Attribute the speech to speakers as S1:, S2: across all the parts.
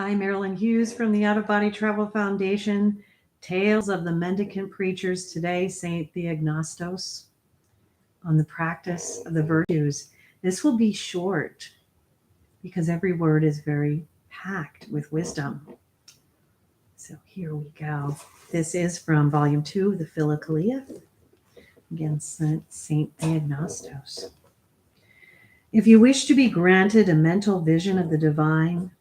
S1: Hi, Marilynn Hughes from the Out of Body Travel Foundation. Tales of the Mendicant Preachers today, St. Theognostos, on the practice of the virtues. This will be short because every word is very packed with wisdom. So here we go. This is from Volume 2 of the Philokalia, again, St. Theognostos. If you wish to be granted a mental vision of the divine,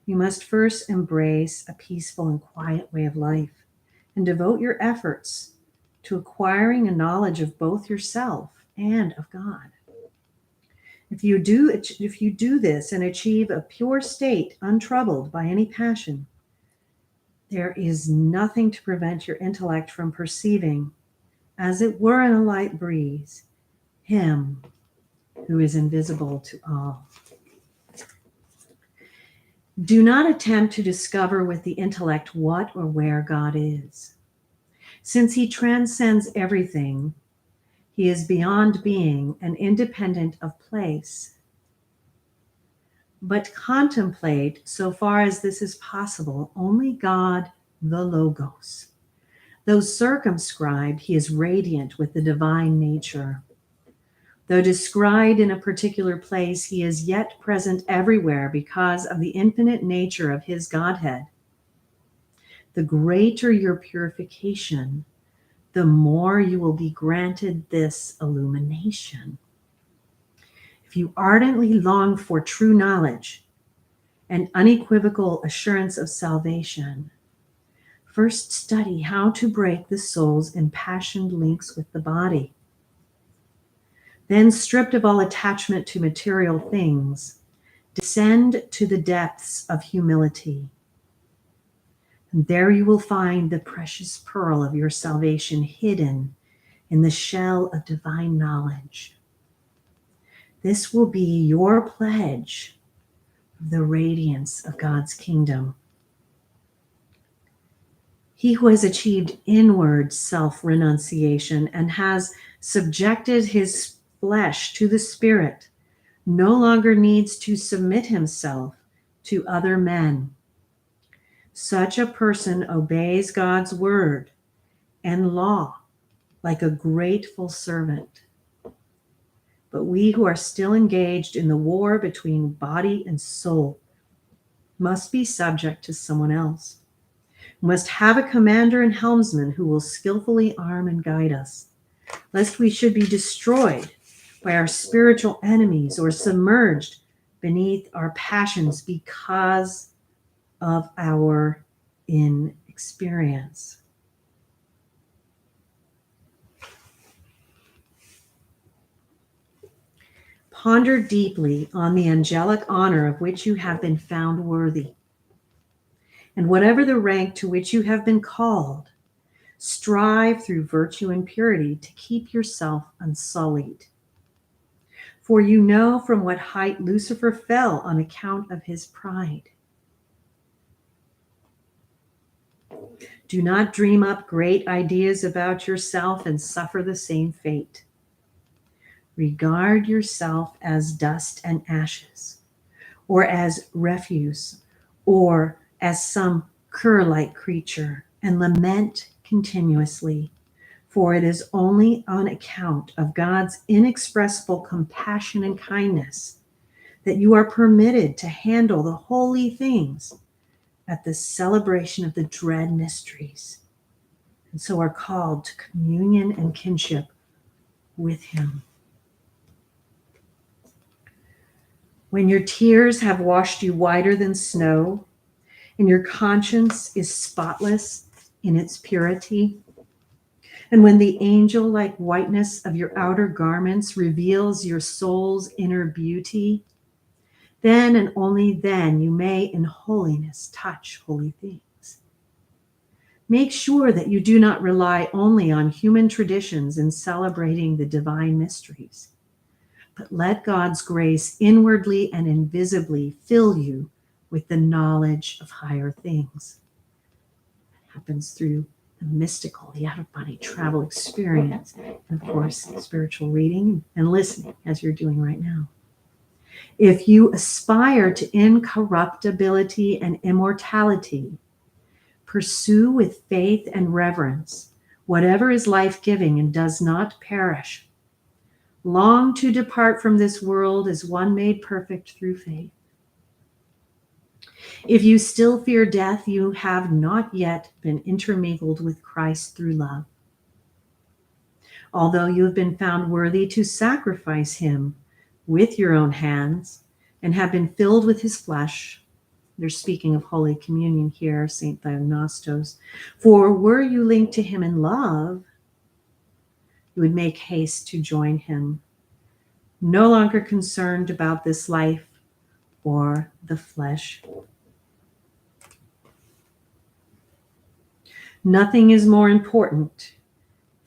S1: you must first embrace a peaceful and quiet way of life and devote your efforts to acquiring a knowledge of both yourself and of God. If you do this and achieve a pure state untroubled by any passion, there is nothing to prevent your intellect from perceiving, as it were in a light breeze, Him who is invisible to all. Do not attempt to discover with the intellect what or where God is. Since He transcends everything, He is beyond being and independent of place. But contemplate, so far as this is possible, only God, the Logos. Though circumscribed, He is radiant with the divine nature. Though described in a particular place, He is yet present everywhere because of the infinite nature of His Godhead. The greater your purification, the more you will be granted this illumination. If you ardently long for true knowledge and unequivocal assurance of salvation, first study how to break the soul's impassioned links with the body. Then, stripped of all attachment to material things, descend to the depths of humility. And there you will find the precious pearl of your salvation hidden in the shell of divine knowledge. This will be your pledge of the radiance of God's kingdom. He who has achieved inward self-renunciation and has subjected his flesh to the spirit no longer needs to submit himself to other men. Such a person obeys God's word and law like a grateful servant. But we who are still engaged in the war between body and soul must be subject to someone else. We must have a commander and helmsman who will skillfully arm and guide us, lest we should be destroyed by our spiritual enemies or submerged beneath our passions because of our inexperience. Ponder deeply on the angelic honor of which you have been found worthy. And whatever the rank to which you have been called, strive through virtue and purity to keep yourself unsullied. For you know from what height Lucifer fell on account of his pride. Do not dream up great ideas about yourself and suffer the same fate. Regard yourself as dust and ashes, or as refuse, or as some cur-like creature, and lament continuously, for it is only on account of God's inexpressible compassion and kindness that you are permitted to handle the holy things at the celebration of the dread mysteries, and so are called to communion and kinship with Him. When your tears have washed you whiter than snow, and your conscience is spotless in its purity, and when the angel-like whiteness of your outer garments reveals your soul's inner beauty, then and only then you may in holiness touch holy things. Make sure that you do not rely only on human traditions in celebrating the divine mysteries, but let God's grace inwardly and invisibly fill you with the knowledge of higher things. That happens through the mystical, the out-of-body travel experience, and of course, spiritual reading and listening, as you're doing right now. If you aspire to incorruptibility and immortality, pursue with faith and reverence whatever is life-giving and does not perish. Long to depart from this world as one made perfect through faith. If you still fear death, you have not yet been intermingled with Christ through love. Although you have been found worthy to sacrifice him with your own hands and have been filled with his flesh, they're speaking of Holy Communion here, St. Theognostos, for were you linked to him in love, you would make haste to join him, no longer concerned about this life or the flesh. Nothing is more important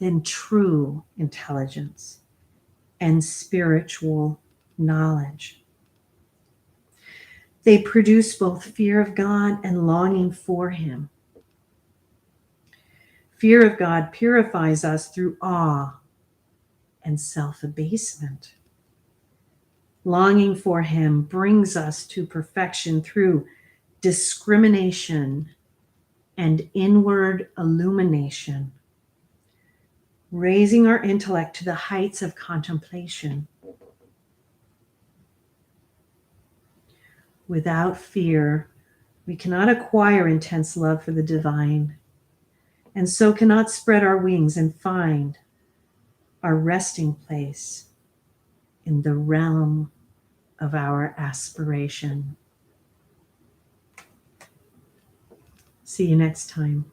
S1: than true intelligence and spiritual knowledge. They produce both fear of God and longing for him. Fear of God purifies us through awe and self-abasement. Longing for him brings us to perfection through discrimination and inward illumination, raising our intellect to the heights of contemplation. Without fear, we cannot acquire intense love for the divine, and so cannot spread our wings and find our resting place in the realm of our aspiration. See you next time.